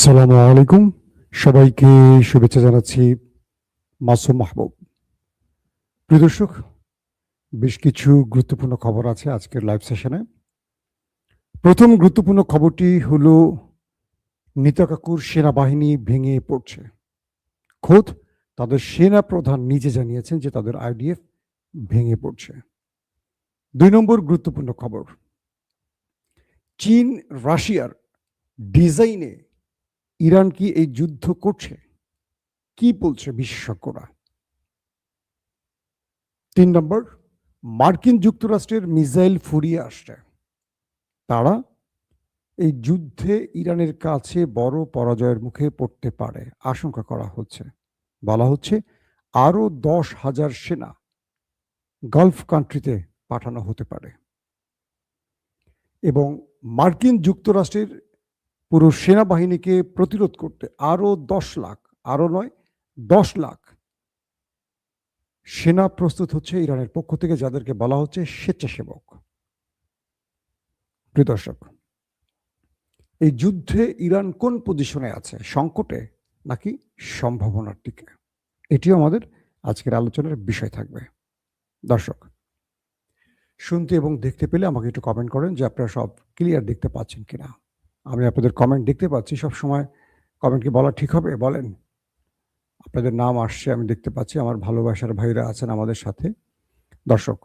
আসসালামু আলাইকুম। সবাইকে শুভেচ্ছা জানাচ্ছি। মাসুম মাহবুব। প্রিয় দর্শক, বেশ কিছু গুরুত্বপূর্ণ খবর আছে আজকের লাইভ সেশনে। প্রথম গুরুত্বপূর্ণ খবরটি হলো নিতা কাকুর সেনাবাহিনী ভেঙে পড়ছে। খোদ তাদের সেনা প্রধান নিজে জানিয়েছেন যে তাদের আইডিএফ ভেঙে পড়ছে। ২ নম্বর গুরুত্বপূর্ণ খবর, চীন রাশিয়ার ডিজাইনে ইরান কি এই যুদ্ধ করছে? কি বলছে বিশেষজ্ঞরা? ৩ নম্বর, মার্কিন যুক্তরাষ্ট্রের মিসাইল ফুরিয়ে আসছে। তারা এই যুদ্ধে ইরানের কাছে বড় পরাজয়ের মুখে পড়তে পারে আশঙ্কা করা হচ্ছে। বলা হচ্ছে আরও 10,000 সেনা গালফ কান্ট্রিতে পাঠানো হতে পারে এবং মার্কিন যুক্তরাষ্ট্রের পুরো সেনাবাহিনীকে প্রতিরোধ করতে আরও 10 লাখ, আরও নয় 10 লাখ সেনা প্রস্তুত হচ্ছে ইরানের পক্ষ থেকে, যাদেরকে বলা হচ্ছে স্বেচ্ছাসেবক। প্রিয় দর্শক, এই যুদ্ধে ইরান কোন পজিশনে আছে, সংকটে নাকি সম্ভাবনার দিকে? এটিও আমাদের আজকের আলোচনার বিষয় থাকবে। দর্শক, শুনতে এবং দেখতে পেলে আমাকে একটু কমেন্ট করেন যে আপনারা সব ক্লিয়ার দেখতে পাচ্ছেন কিনা। আমি আপনাদের কমেন্ট দেখতে পাচ্ছি, সব সময় কমেন্ট কি বলা ঠিক হবে? বলেন। আপনাদের নাম আসছে, আমি দেখতে পাচ্ছি, আমার ভালোবাসার ভাইরা আছেন আমাদের সাথে। দর্শক,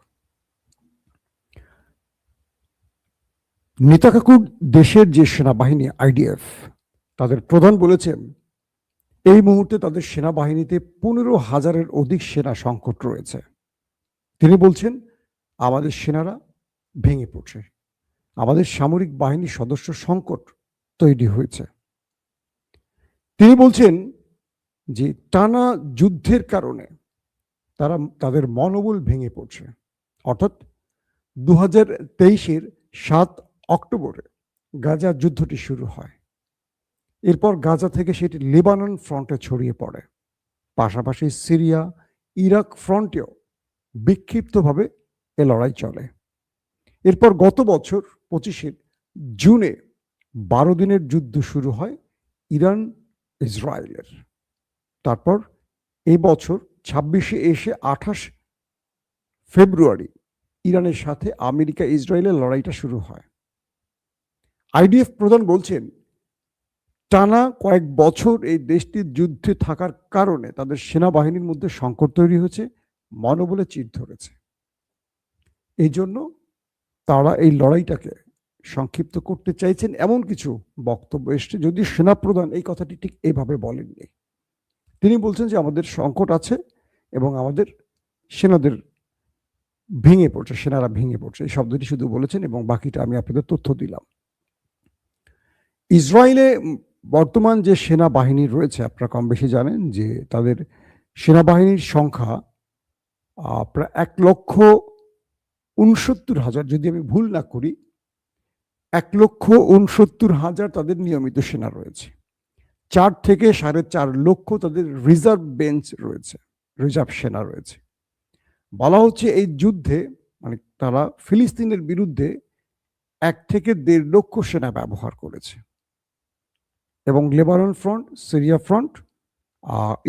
নেতা কাকুর দেশের যে সেনাবাহিনী আইডিএফ, তাদের প্রধান বলেছেন এই মুহূর্তে তাদের সেনাবাহিনীতে 15,000-এর অধিক সেনা সংকট রয়েছে। তিনি বলছেন আমাদের সেনারা ভেঙে পড়ছে, আমাদের সামরিক বাহিনীর সদস্য সংকট তৈরি হয়েছে। তিনি বলছেন যে টানা যুদ্ধের কারণে তাদের মনোবল ভেঙে পড়ছে। অর্থাৎ 2023-এর 7 অক্টোবরে গাজা যুদ্ধটি শুরু হয়। এরপর গাজা থেকে সেটি লেবানন ফ্রন্টে ছড়িয়ে পড়ে। পাশাপাশি সিরিয়া, ইরাক ফ্রন্টেও বিক্ষিপ্তভাবে এ লড়াই চলে। এরপর গত বছর 25 জুনে 12 দিনের যুদ্ধ শুরু হয় ইরান ইসরায়েলের। তারপর এই বছর 26-এ এসে 28 ফেব্রুয়ারি ইরানের সাথে আমেরিকা ইসরায়েলের লড়াইটা শুরু হয়। আইডিএফ প্রধান বলছেন টানা কয়েক বছর এই দেশটির যুদ্ধে থাকার কারণে তাদের সেনাবাহিনীর মধ্যে সংকট তৈরি হয়েছে, মনোবলে চিড় ধরেছে। এই জন্য তারা এই লড়াইটাকে সংক্ষিপ্ত করতে চাইছেন, এমন কিছু বক্তব্য এসছে, যদি সেনাপ্রধান এই কথাটি ঠিক এইভাবে বলেননি। তিনি বলছেন যে আমাদের সংকট আছে এবং আমাদের সেনাদের ভেঙে পড়ছে, সেনারা ভেঙে পড়ছে, এই শব্দটি শুধু বলেছেন এবং বাকিটা আমি আপনাদের তথ্য দিলাম। ইসরায়েলে বর্তমান যে সেনাবাহিনী রয়েছে, আপনারা কম বেশি জানেন যে তাদের সেনাবাহিনীর সংখ্যা প্রায় 1,69,000, যদি আমি ভুল না করি 1,69,000 তাদের নিয়মিত সেনা রয়েছে। 4 থেকে 4.5 লক্ষ তাদের রিজার্ভ বেঞ্চ রয়েছে, রিজার্ভ সেনা রয়েছে। বলা হচ্ছে এই যুদ্ধে মানে তারা ফিলিস্তিনের বিরুদ্ধে 1 থেকে 1.5 লক্ষ সেনা ব্যবহার করেছে এবং Lebanon front, Syria front,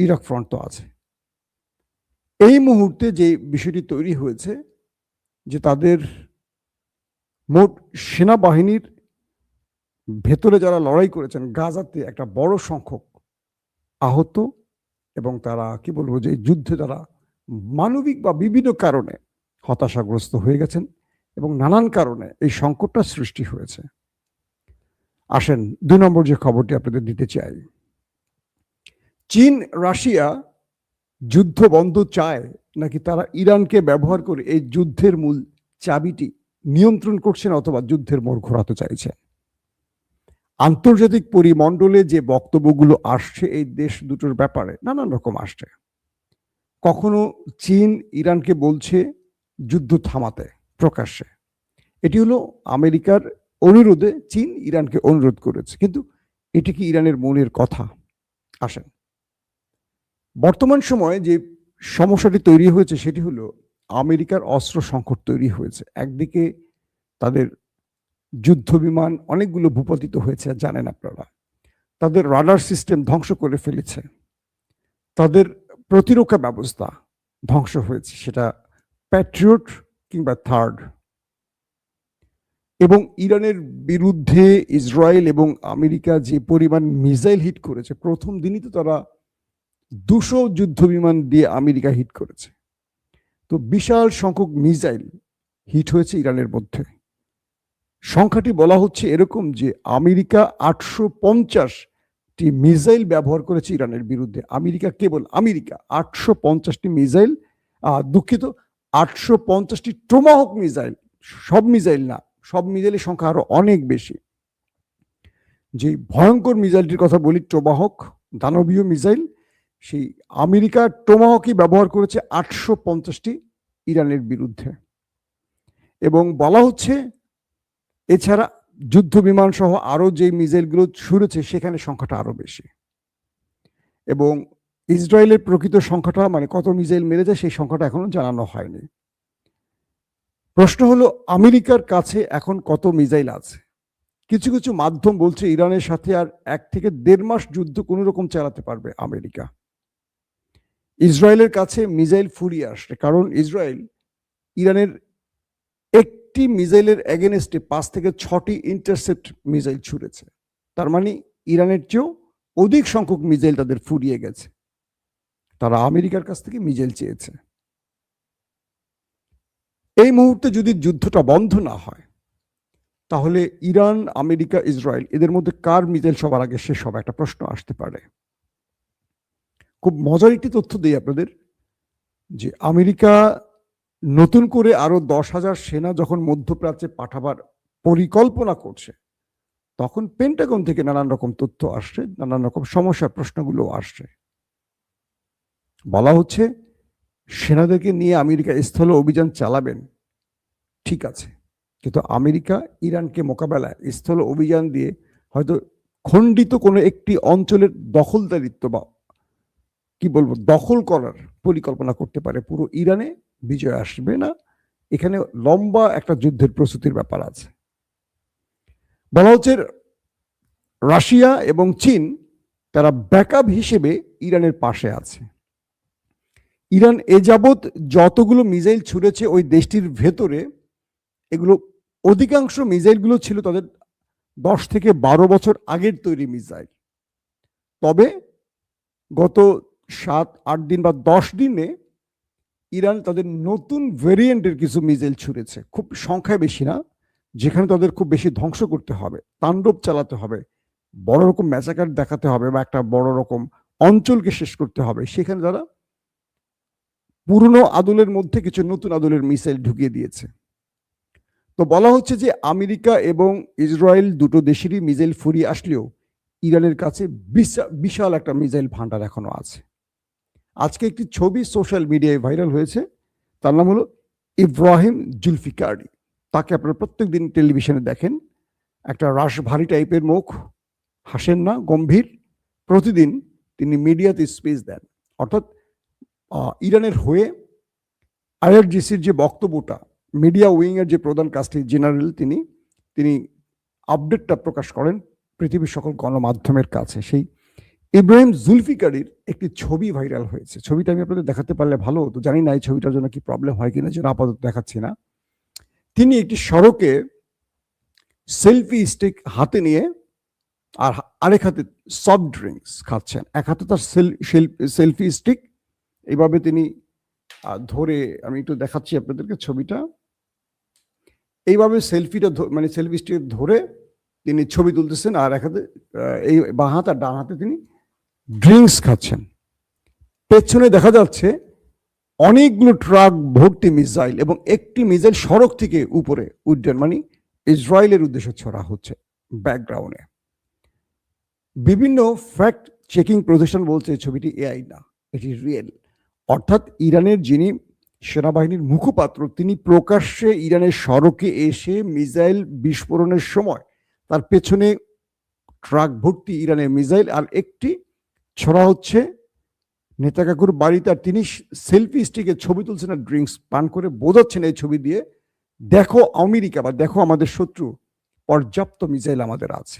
Iraq front তো আছে। এই মুহূর্তে যে বিষয়টি তৈরি হয়েছে যে তাদের মোট সেনাবাহিনীর ভেতরে যারা লড়াই করেছেন গাজাতে একটা বড় সংখ্যক আহত এবং তারা কি বলবো যে যুদ্ধে তারা মানবিক বা বিভিন্ন কারণে হতাশাগ্রস্ত হয়ে গেছেন এবং নানান কারণে এই সংকটটা সৃষ্টি হয়েছে। আসেন 2 নম্বর যে খবরটি আপনাদের দিতে চাই, চীন রাশিয়া যুদ্ধ বন্ধ চায় নাকি তারা ইরানকে ব্যবহার করে এই যুদ্ধের মূল চাবিটি নিয়ন্ত্রণ করছেন অথবা যুদ্ধের মোড় ঘোরাতে চাইছেন? আন্তর্জাতিক পরিমণ্ডলে যে বক্তব্যগুলো আসছে এই দেশ দুটোর ব্যাপারে নানান রকম আসছে। কখনো চীন ইরানকে বলছে যুদ্ধ থামাতে প্রকাশ্যে, এটি হলো আমেরিকার অনুরোধে চীন ইরানকে অনুরোধ করেছে, কিন্তু এটি কি ইরানের মনের কথা? আসেন, বর্তমান সময়ে যে সমস্যাটি তৈরি হয়েছে সেটি হলো আমেরিকার অস্ত্র সংকট তৈরি হয়েছে। একদিকে তাদের যুদ্ধ বিমান অনেকগুলো ভূপাতিত হয়েছে, জানেন আপনারা। তাদের রাডার সিস্টেম ধ্বংস করে ফেলেছে, তাদের প্রতিরক্ষা ব্যবস্থা ধ্বংস হয়েছে, সেটা প্যাট্রিয়ট কিংবা থার্ড। এবং ইরানের বিরুদ্ধে ইসরায়েল এবং আমেরিকা যে পরিমাণ মিসাইল হিট করেছে, প্রথম দিনই তো তারা 200 যুদ্ধ বিমান দিয়ে আমেরিকা হিট করেছে। তো বিশাল সংখ্যক মিসাইল হিট হয়েছে ইরানের মধ্যে। সংখ্যাটি বলা হচ্ছে এরকম যে আমেরিকা 850টি মিসাইল ব্যবহার করেছে ইরানের বিরুদ্ধে। আমেরিকা, কেবল আমেরিকা 850টি মিসাইল, দুঃখিত, 850টি টোমাহক মিসাইল, সব মিসাইল না, সব মিসাইলের সংখ্যা আরো অনেক বেশি। যে ভয়ঙ্কর মিসাইলটির কথা বলি, টোমাহক দানবীয় মিসাইল, সেই আমেরিকা টোমাহকই ব্যবহার করেছে 850টি ইরানের বিরুদ্ধে। এবং বলা হচ্ছে এছাড়া যুদ্ধ বিমান সহ আরো যে মিসাইলগুলো ছুড়েছে সেখানে সংখ্যাটা আরো বেশি। এবং ইসরায়েলের প্রকৃত সংখ্যাটা, মানে কত মিসাইল মেরেছে, সেই সংখ্যাটা এখনো জানানো হয়নি। প্রশ্ন হলো আমেরিকার কাছে এখন কত মিসাইল আছে? কিছু কিছু মাধ্যম বলছে ইরানের সাথে আর 1 থেকে 1.5 মাস যুদ্ধ কোনো রকম চালাতে পারবে আমেরিকা। ইসরায়েলের কাছে মিসাইল ফুরিয়ে আসছে, কারণ ইসরায়েল ইরানের একটি মিসাইলের এগেনস্টে 5 থেকে 6টি ইন্টারসেপ্ট মিসাইল ছুড়েছে। তার মানে ইরানের চেয়েও অধিক সংখ্যক মিসাইল তাদের ফুরিয়ে গেছে। তারা আমেরিকার কাছ থেকে মিসাইল চেয়েছে। এই মুহূর্তে যদি যুদ্ধটা বন্ধ না হয়, তাহলে ইরান, আমেরিকা, ইসরায়েল এদের মধ্যে কার মিসাইল সবার আগে শেষ হবে, একটা প্রশ্ন আসতে পারে। খুব মজার একটি তথ্য দিই আপনাদের, যে আমেরিকা নতুন করে আরো 10,000 সেনা যখন মধ্যপ্রাচ্যে পাঠাবার পরিকল্পনা করছে, তখন পেন্টাগন থেকে নানান রকম তথ্য আসছে, নানান রকম সমস্যার প্রশ্নগুলো আসছে। বলা হচ্ছে সেনাদেরকে নিয়ে আমেরিকা স্থল অভিযান চালাবেন, ঠিক আছে, কিন্তু আমেরিকা ইরানকে মোকাবেলায় স্থল অভিযান দিয়ে হয়তো খণ্ডিত কোনো একটি অঞ্চলের দখলদারিত্ব বা কি বলবো দখল করার পরিকল্পনা করতে পারে। পুরো ইরানে বিজয় আসবে না, এখানে লম্বা একটা যুদ্ধের প্রস্তুতির ব্যাপার আছে। বলা হচ্ছে রাশিয়া এবং চীন তারা ব্যাকআপ হিসেবে ইরানের পাশে আছে। ইরান এ যাবৎ যতগুলো মিসাইল ছুড়েছে ওই দেশটির ভেতরে, এগুলো অধিকাংশ মিসাইলগুলো ছিল তাদের 10 থেকে 12 বছর আগের তৈরি মিসাইল। তবে গত 7-8 দিন বা 10 দিনে ইরান তাদের নতুন ভেরিয়েন্টের কিছু মিসাইল ছুড়েছে, খুব সংখ্যায় বেশি না, যেখানে তাদের খুব বেশি ধ্বংস করতে হবে, তাণ্ডব চালাতে হবে, বড় রকম ম্যাসাকার দেখাতে হবে বা একটা বড় রকম অঞ্চলকে শেষ করতে হবে, সেখানে তারা পুরনো আদলের মধ্যে কিছু নতুন আদলের মিসাইল ঢুকিয়ে দিয়েছে। তো বলা হচ্ছে যে আমেরিকা এবং ইসরায়েল দুটো দেশেরই মিসাইল ফুরিয়ে আসলেও ইরানের কাছে বিশাল একটা মিসাইল ভান্ডার এখনো আছে। আজকে একটি ছবি সোশ্যাল মিডিয়ায় ভাইরাল হয়েছে, তার নাম হলো ইব্রাহিম জুলফিকারি। তাকে আপনারা প্রত্যেক দিন টেলিভিশনে দেখেন, একটা রাশভারী টাইপের মুখ, হাসেন না, গম্ভীর। প্রতিদিন তিনি মিডিয়াতে স্পিচ দেন, অর্থাৎ ইরানের হয়ে আইআরজিসির যে বক্তব্যটা, মিডিয়া উইং এর যে প্রধান কাজটি জেনারেল, তিনি আপডেটটা প্রকাশ করেন পৃথিবীর সকল গণমাধ্যমের কাছে। সেই ইব্রাহিম জুলফিকারির একটি ছবি ভাইরাল হয়েছে। ছবিটা আমি আপনাদের দেখাতে পারলে ভালো হতো, জানি না এই ছবিটার জন্য কি প্রবলেম হয় কিনা, যেন আপাতত দেখাচ্ছি না। তিনি একটি সড়কে সেলফি স্টিক হাতে নিয়ে আর আরেক হাতে সফট ড্রিঙ্কস খাচ্ছেন, এক হাতে তার সেলফি স্টিক, এইভাবে তিনি ধরে, আমি একটু দেখাচ্ছি আপনাদেরকে ছবিটা, এইভাবে সেলফিটা মানে সেলফি স্টিক ধরে তিনি ছবি তুলতেছেন, আর এক হাতে এই বাঁ হাত আর ডান হাতে তিনি ড্রিঙ্কস খাচ্ছেন। পেছনে দেখা যাচ্ছে অনেকগুলো ট্রাক ভর্তি মিসাইল, এবং একটি মিসাইল সড়ক থেকে উপরে উড্ডয়ন, মানে ইসরায়েলের উদ্দেশ্যে ছড়া হচ্ছে ব্যাকগ্রাউন্ডে। বিভিন্ন ফ্যাক্ট চেকিং প্রতিষ্ঠান বলছে ছবিটি এআই না, এটি রিয়েল। অর্থাৎ ইরানের যিনি সেনাবাহিনীর মুখপাত্র, তিনি প্রকাশ্যে ইরানের সড়কে এসে মিসাইল বিস্ফোরণের সময় তার পেছনে ট্রাক ভর্তি ইরানের মিসাইল, আর একটি ছড়া হচ্ছে নেতাকাকুর বাড়িতে, আর তিনি সেলফি স্টিকে ছবি তুলছেন আর ড্রিঙ্কস পান করে বোঝাচ্ছেন এই ছবি দিয়ে, দেখো আমেরিকা বা দেখো আমাদের শত্রু, পর্যাপ্ত মিসাইল আমাদের আছে।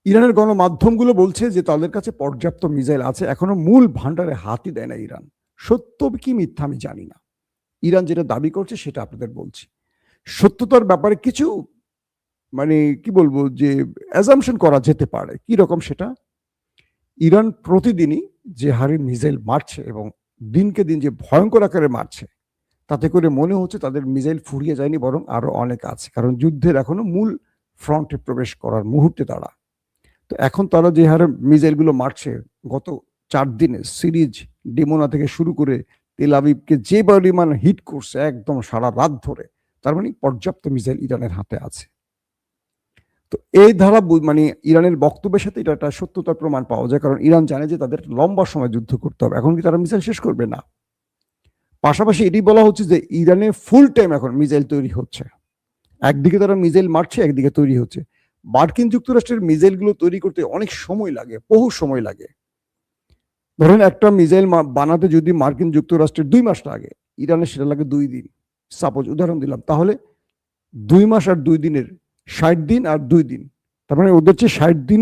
ইরানের গণমাধ্যমগুলো বলছে যে তাদের কাছে পর্যাপ্ত মিসাইল আছে, এখনো মূল ভান্ডারে হাতই দেয় না ইরান। সত্য কি মিথ্যা আমি জানি না, ইরান যেটা দাবি করছে সেটা আপনাদের বলছি। সত্যতার ব্যাপারে কিছু মানে কি বলবো যে অ্যাজাম্পশন করা যেতে পারে। কি রকম সেটা? ইরান প্রতিদিনই যে হারে মিসাইল মারছে এবং দিনকে দিন যে ভয়ঙ্কর আকারে মারছে, তাতে করে মনে হচ্ছে তাদের মিসাইল ফুরিয়ে যায়নি, বরং আরো অনেক আছে। কারণ যুদ্ধের এখনো মূল ফ্রন্টে প্রবেশ করার মুহূর্তে তারা। তো এখন তারা যে হারে মিসাইলগুলো মারছে, গত 4 দিনে সিরিজ ডিমোনা থেকে শুরু করে তেল আবিবকে যে পরিমাণ হিট করছে একদম সারা রাত ধরে, তার মানে পর্যাপ্ত মিসাইল ইরানের হাতে আছে। তো এই ধারা মানে ইরানের বক্তব্যের সাথে এটা একটা সত্যতার প্রমাণ পাওয়া যায়, কারণ ইরান জানে যে তাদের লম্বা সময় যুদ্ধ করতে হবে। এখন কি তারা মিসাইল শেষ করবে? না। পাশাপাশি এটি বলা হচ্ছে যে ইরানে ফুল টাইম এখন মিসাইল তৈরি হচ্ছে। একদিকে তারা মিসাইল মারছে, একদিকে তৈরি হচ্ছে। মার্কিন যুক্তরাষ্ট্রের মিসাইলগুলো তৈরি করতে অনেক সময় লাগে, বহু সময় লাগে। ধরেন একটা মিসাইল বানাতে যদি মার্কিন যুক্তরাষ্ট্রের 2 মাস লাগে, ইরানের সেটা লাগে 2 দিন। সাপোজ উদাহরণ দিলাম, তাহলে 2 মাস আর 2 দিনের 60 দিন আর 2 দিন, তার মানে ওদের চেয়ে 60 দিন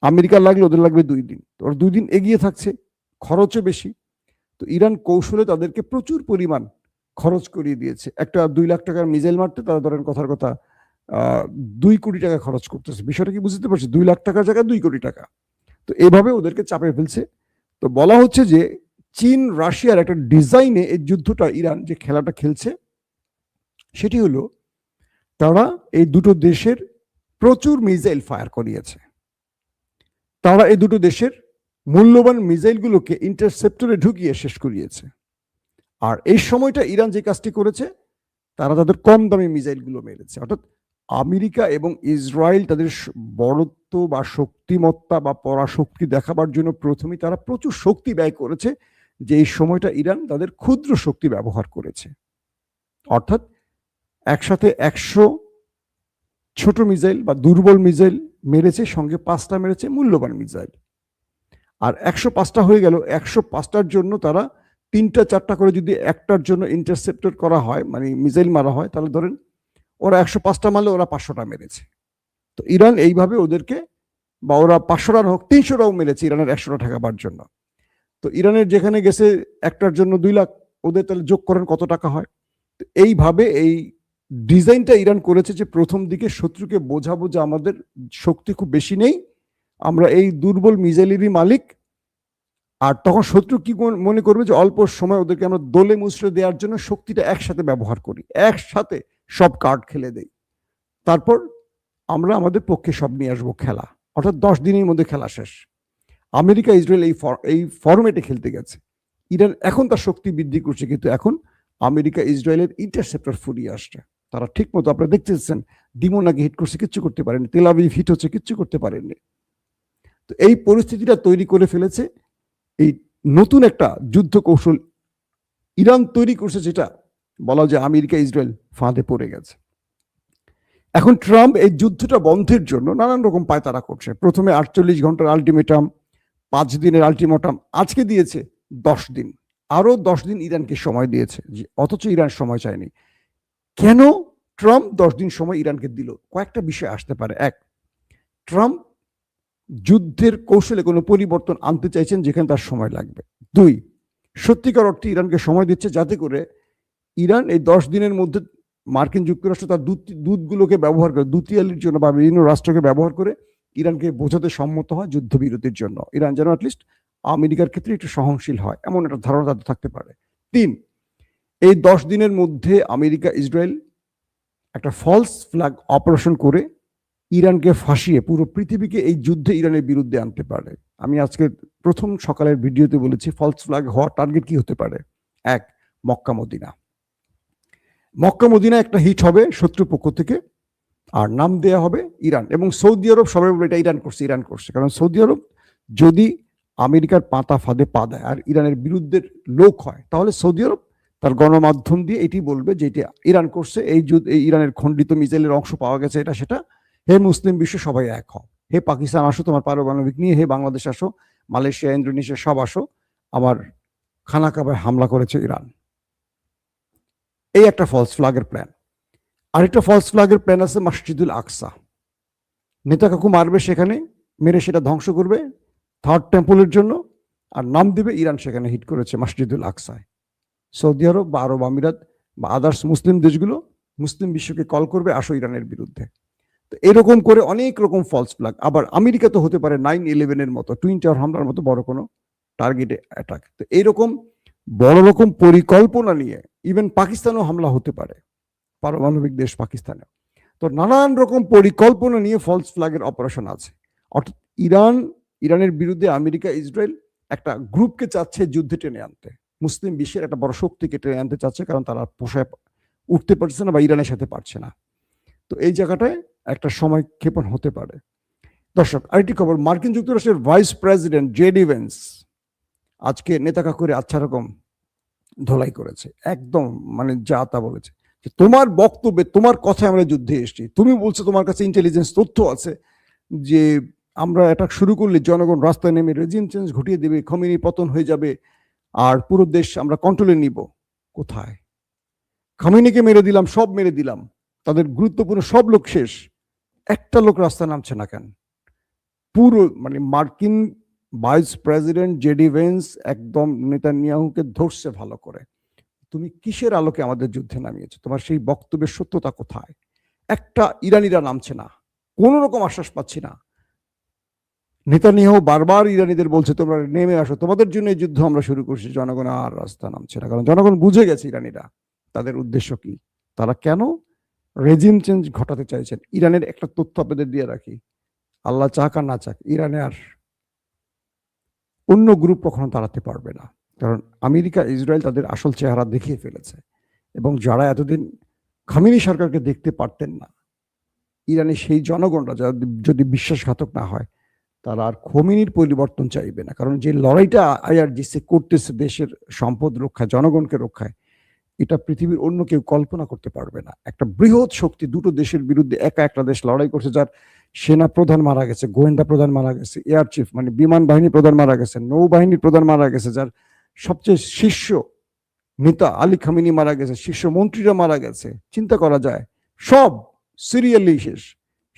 আমেরিকা লাগলে ওদের লাগবে 2 দিন। তো ওরা 2 দিন এগিয়ে থাকছে, খরচও বেশি। তো ইরান কৌশলে তাদেরকে প্রচুর পরিমাণ খরচ করিয়ে দিয়েছে। একটা 2 লাখ টাকার মিসাইল মারতে তারা ধরেন কথার কথা 2 কোটি টাকা খরচ করতেছে। বিষয়টা কি বুঝতে পারছি? 2 লাখ টাকার জায়গায় 2 কোটি টাকা। তো এভাবে ওদেরকে চাপে ফেলছে। তো বলা হচ্ছে যে চীন রাশিয়ার একটা ডিজাইনে এই যুদ্ধটা ইরান যে খেলাটা খেলছে, সেটি হলো তারা এই দুটো দেশের প্রচুর মিসাইল ফায়ার করিয়েছে। তারা এই দুটো দেশের মূল্যবান মিসাইলগুলোকে ইন্টারসেপ্টরে ঢুকিয়ে শেষ করিয়েছে। আর এই সময়টা ইরান যে কাজটি করেছে, তারা তাদের কম দামি মিসাইলগুলো মেরেছে। অর্থাৎ আমেরিকা এবং ইসরায়েল তাদের বড়ত্ব বা শক্তিমত্তা বা পরাশক্তি দেখাবার জন্য প্রথমেই তারা প্রচুর শক্তি ব্যয় করেছে, যে এই সময়টা ইরান তাদের ক্ষুদ্র শক্তি ব্যবহার করেছে। অর্থাৎ একসাথে 100 ছোট মিসাইল বা দুর্বল মিসাইল মেরেছে, সঙ্গে 5টা মেরেছে মূল্যবান মিসাইল। আর 105টা হয়ে গেল। 105টার জন্য তারা 3টা 4টা করে যদি একটার জন্য ইন্টারসেপ্টর করা হয়, মানে মিসাইল মারা হয়, তাহলে ধরেন ওরা 105টা মারলে ওরা 500টা মেরেছে। তো ইরান এইভাবে ওদেরকে, বা ওরা 500টার হোক 300টাও মেরেছে ইরানের 100টা ঠেকাবার জন্য। তো ইরানের যেখানে গেছে একটার জন্য 2 লাখ, ওদের তাহলে যোগ করেন কত টাকা হয়। তো এইভাবে এই ডিজাইনটা ইরান করেছে যে প্রথম দিকে শত্রুকে বোঝাবো যে আমাদের শক্তি খুব বেশি নেই, আমরা এই দুর্বল মিসাইলেরই মালিক। আর তখন শত্রু কি মনে করবে যে অল্প সময় ওদেরকে আমরা দোলে মুচড়ে দেওয়ার জন্য শক্তিটা একসাথে ব্যবহার করি, একসাথে সব কার্ড খেলে দেই, তারপর আমরা আমাদের পক্ষে সব নিয়ে আসবো খেলা। অর্থাৎ 10 দিনের মধ্যে খেলা শেষ। আমেরিকা ইসরায়েল এই ফরম্যাটে খেলতে গেছে। ইরান এখন তার শক্তি বৃদ্ধি করছে, কিন্তু এখন আমেরিকা ইসরায়েলের ইন্টারসেপ্টর ফুরিয়ে আসছে। তারা ঠিক মতো, আপনারা দেখতেছেন, ডিমোনাকে হিট করছে, কিচ্ছু করতে পারেনি। তেল আবিব হিট হচ্ছে, কিচ্ছু করতে পারেননি। তো এই পরিস্থিতিটা তৈরি করে ফেলেছে এই নতুন একটা যুদ্ধ কৌশল ইরান তৈরি করছে, যেটা বলা যায় আমেরিকা ইসরায়েল ফাঁদে পড়ে গেছে। এখন ট্রাম্প এই যুদ্ধটা বন্ধের জন্য নানান রকম পায়তারা করছে। প্রথমে 48 ঘন্টার আলটিমেটাম, 5 দিনের আলটিমেটাম, আজকে দিয়েছে 10 দিন, আরো 10 দিন ইরানকে সময় দিয়েছে, অথচ ইরান সময় চায়নি। কেন ট্রাম্প 10 দিন সময় ইরানকে দিল? কয়েকটা বিষয় আসতে পারে। 1, ট্রাম্প যুদ্ধের কৌশলে কোনো পরিবর্তন আনতে চাইছেন যেখানে তার সময় লাগবে। 2, সত্যিকার অর্থে ইরানকে সময় দিচ্ছে যাতে করে ইরান এই 10 দিনের মধ্যে মার্কিন যুক্তরাষ্ট্র তার দূতগুলোকে ব্যবহার করে, দূতিয়ালির জন্য বা বিভিন্ন রাষ্ট্রকে ব্যবহার করে ইরানকে বোঝাতে সম্মত হয় যুদ্ধবিরতির জন্য। ইরান যেন অ্যাটলিস্ট আমেরিকার ক্ষেত্রে একটু সহনশীল হয়, এমন একটা ধারণা তাদের থাকতে পারে। 3, এই 10 দিনের মধ্যে আমেরিকা ইসরায়েল একটা ফলস ফ্ল্যাগ অপারেশন করে ইরানকে ফাঁসিয়ে পুরো পৃথিবীকে এই যুদ্ধে ইরানের বিরুদ্ধে আনতে পারে। আমি আজকে প্রথম সকালের ভিডিওতে বলেছি ফলস ফ্ল্যাগ হওয়ার টার্গেট কি হতে পারে। 1, মক্কা মদিনা। মক্কা মদিনা একটা হিট হবে শত্রুর পক্ষ থেকে, আর নাম দেয়া হবে ইরান এবং সৌদি আরব। সবাই বলে এটা ইরান করছে, ইরান করছে। কারণ সৌদি আরব যদি আমেরিকার পাতা ফাঁদে পা দেয় আর ইরানের বিরুদ্ধে লোক হয়, তাহলে সৌদি আরব তার গণমাধ্যম দিয়ে এটি বলবে যে এটা ইরান করছে, এই ইরানের খণ্ডিত মিসাইলের অংশ পাওয়া গেছে, এটা সেটা। হে মুসলিম বিশ্ব সবাই এক হও, হে পাকিস্তান আসো তোমার পারমাণবিক নিয়ে, হে বাংলাদেশ আসো, মালয়েশিয়া, ইন্দোনেশিয়া সব আসো, আমার খানা কাবায় হামলা করেছে ইরান। এই একটা ফলস ফ্ল্যাগের প্ল্যান। আরেকটা ফলস ফ্ল্যাগের প্ল্যান আছে মসজিদুল আকসা। নেতা কাকু মারবে সেখানে, মেরে সেটা ধ্বংস করবে থার্ড টেম্পলের জন্য, আর নাম দিবে ইরান সেখানে হিট করেছে মসজিদুল আকসায়। সৌদি আরব বা আরব আমিরাত বা আদার্স মুসলিম দেশগুলো মুসলিম বিশ্বকে কল করবে আসো ইরানের বিরুদ্ধে। তো এরকম করে অনেক রকম ফলস ফ্ল্যাগ। আবার আমেরিকা তো হতে পারে 9/11-এর মতো, টুইন টাওয়ার হামলার মতো বড় কোনো টার্গেটে অ্যাটাক। তো এইরকম বড় রকম পরিকল্পনা নিয়ে ইভেন পাকিস্তানেও হামলা হতে পারে, পারমাণবিক দেশ পাকিস্তানে। তো নানান রকম পরিকল্পনা নিয়ে ফলস ফ্ল্যাগের অপারেশন আছে। অর্থাৎ ইরানের বিরুদ্ধে আমেরিকা ইসরায়েল একটা গ্রুপকে চাচ্ছে যুদ্ধে টেনে আনতে, মুসলিম বিশ্বের একটা বড় শক্তিকে টেনে আনতে চাচ্ছে, কারণ তারা পোষায় উঠতে পারছে না বা ইরানের সাথে পারছে না। তো এই জায়গাটায় একটা সময় ক্ষেপণ হতে পারে। দর্শক, আরেকটি খবর, মার্কিন যুক্তরাষ্ট্রের ভাইস প্রেসিডেন্ট জেডি ভেন্স আজকে নেতা কাকুরে আচ্ছা রকম ধোলাই করেছে, একদম মানে যা তা বলেছে যে তোমার বক্তব্যে তোমার কথায় আমরা যুদ্ধে এসেছি, তুমি বলছো তোমার কাছে ইন্টেলিজেন্স তথ্য আছে যে আমরা এটা শুরু করলে জনগণ রাস্তায় নেমে রেজিম চেঞ্জ ঘটিয়ে দেবে, খমেনি পতন হয়ে যাবে আর পুরো দেশ আমরা কন্ট্রোলে নিব। কোথায়? খমেনিকে মেরে দিলাম, সব মেরে দিলাম, তাদের গুরুত্বপূর্ণ সব লোক শেষ, একটা লোক রাস্তায় নামছে না কেন? পুরো মানে মার্কিন ভাইস প্রেসিডেন্ট জেডি ভেন্স একদম নেতানিয়াহুকে ধরছে ভালো করে, তুমি কিসের আলোকে আমাদের যুদ্ধে নামিয়েছো, তোমার সেই বক্তব্যের সত্যতা কোথায়? একটা ইরানিরা নামছে না, কোন রকম আশ্বাস পাচ্ছি না। নেতানিয়াহু বারবার ইরানিদের বলছে তোমরা নেমে আসো, তোমাদের জন্য এই যুদ্ধ আমরা শুরু করছি, জনগণ আর রাস্তা নামছে না, কারণ জনগণ বুঝে গেছে ইরানিরা তাদের উদ্দেশ্য কি, তারা কেন রেজিম চেঞ্জ ঘটাতে চাইছেন। ইরানের একটা তথ্য আপনাদের দিয়ে রাখি, আল্লাহ চাক আর না চাক, ইরানে আর অন্য গ্রুপ কখনো দাঁড়াতে পারবে না, কারণ আমেরিকা ইসরায়েল তাদের আসল চেহারা দেখিয়ে ফেলেছে। এবং যারা এতদিন খামেনি সরকারকে দেখতে পারতেন না, ইরানে সেই জনগণরা যারা যদি বিশ্বাসঘাতক না হয়, তারা আর খোমেনির পরিবর্তন চাইবে না, কারণ যে লড়াইটা আইআরজিসি করতেছে দেশের সম্পদ রক্ষায়, জনগণকে রক্ষায়, এটা পৃথিবীর অন্য কেউ কল্পনা করতে পারবে না। একটা বৃহৎ শক্তি দুটো দেশের বিরুদ্ধে একা একটা দেশ লড়াই করছে, যার সেনা প্রধান মারা গেছে, গোয়েন্দা প্রধান মারা গেছে, এয়ার চিফ মানে বিমান বাহিনী প্রধান মারা গেছে, নৌবাহিনীর প্রধান মারা গেছে, যার সবচেয়ে শীর্ষ নেতা আলী খামেনি মারা গেছে, শীর্ষ মন্ত্রীরা মারা গেছে, চিন্তা করা যায়, সব সিরিয়ালি শেষ।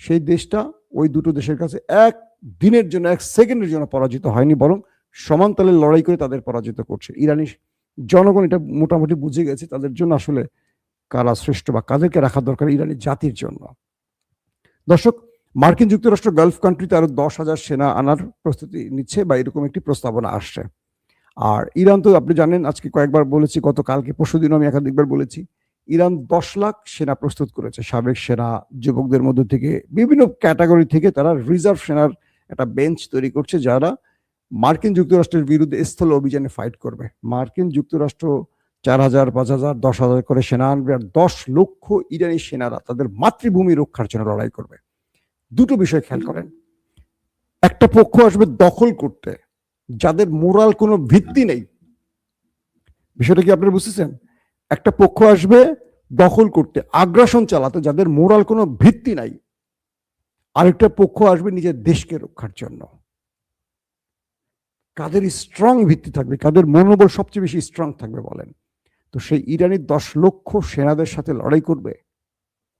সেই দেশটা ওই দুটো দেশের কাছে এক দিনের জন্য, এক সেকেন্ডের জন্য পরাজিত হয়নি, বরং সমানতালে লড়াই করে তাদের পরাজিত করছে। ইরানি জনগণ এটা মোটামুটি বুঝে গেছে তাদের জন্য আসলে কারা শ্রেষ্ঠ বা কাদেরকে রাখা দরকার ইরানি জাতির জন্য। দর্শক, মার্কিন যুক্তরাষ্ট্র গালফ কান্ট্রিতে আরো 10,000 সেনা আনার প্রস্তুতি নিচ্ছে বা এরকম একটি প্রস্তাবনা আসছে। আর ইরান তো আপনি জানেন, আজকে কয়েকবার বলেছি, গতকালকে পরশুদিন আমি একাধিকবার বলেছি, ইরান 10 লাখ সেনা প্রস্তুত করেছে, সাবেক সেনা, যুবকদের মধ্য থেকে, বিভিন্ন ক্যাটাগরি থেকে তারা রিজার্ভ সেনার একটা বেঞ্চ তৈরি করছে, যারা মার্কিন যুক্তরাষ্ট্রের বিরুদ্ধে স্থল অভিযানে ফাইট করবে। মার্কিন যুক্তরাষ্ট্র 4,000, 5,000, 10,000 করে সেনা আনবে, আর 10 লক্ষ ইরানি সেনারা তাদের মাতৃভূমি রক্ষার জন্য লড়াই করবে। দুটো বিষয় খেয়াল করেন, একটা পক্ষ আসবে দখল করতে, যাদের মোরাল কোনো ভিত্তি নেই, বিষয়টা কি আপনারা বুঝতেছেন? একটা পক্ষ আসবে দখল করতে, আগ্রাসন চালাতে, যাদের মোরাল কোনো ভিত্তি নাই। আরেকটা পক্ষ আসবে নিজের দেশকে রক্ষার জন্য। কাদের স্ট্রং ভিত্তি থাকবে, কাদের মনোবল সবচেয়ে বেশি স্ট্রং থাকবে বলেন? তো সেই ইরানি 10 লক্ষ সেনাদের সাথে লড়াই করবে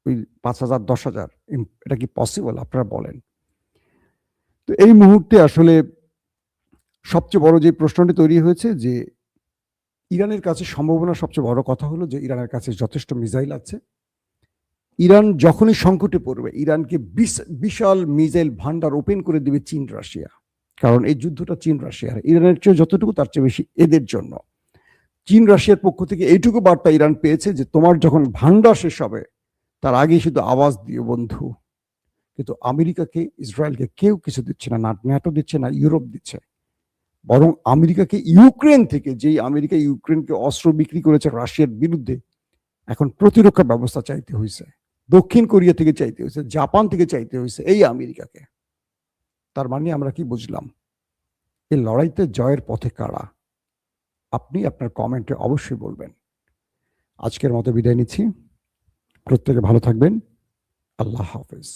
ওই 5,000, 10,000, এটা কি পসিবল আপনারা বলেন? তো এই মুহূর্তে আসলে সবচেয়ে বড় যে প্রশ্নটি তৈরি হয়েছে যে ইরানের কাছে সম্ভাবনা, সবচেয়ে বড় কথা হলো যে ইরানের কাছে যথেষ্ট মিসাইল আছে। ইরান যখনই সংকটে পড়বে, ইরানকে বিশাল মিসাইল ভান্ডার ওপেন করে দিবে চীন রাশিয়া, কারণ এই যুদ্ধটা চীন রাশিয়ার, ইরানের চেয়ে যতটুকু তার চেয়ে বেশি এদের জন্য। চীন রাশিয়ার পক্ষ থেকে এইটুকু বার্তা ইরান পেয়েছে যে তোমার যখন ভান্ডার শেষ হবে তার আগেই শুধু আওয়াজ দিও বন্ধু। কিন্তু আমেরিকাকে, ইসরায়েলকে কেউ কিছু দিচ্ছে না, না ন্যাটো দিচ্ছে, না ইউরোপ দিচ্ছে, বরং আমেরিকাকে ইউক্রেন থেকে, যেই আমেরিকা ইউক্রেনকে অস্ত্র বিক্রি করেছে রাশিয়ার বিরুদ্ধে, এখন প্রতিরক্ষা ব্যবস্থা চাইতে হয়েছে, দক্ষিণ কোরিয়া থেকে চাইতে হয়েছে, জাপান থেকে চাইতে হয়েছে এই আমেরিকাকে। তার মানে আমরা কি বুঝলাম? এই লড়াইতে জয়ের পথে কারা? আপনি আপনার কমেন্টে অবশ্যই বলবেন। আজকের মতো বিদায় নিচ্ছি, প্রত্যেকে ভালো থাকবেন, আল্লাহ হাফেজ।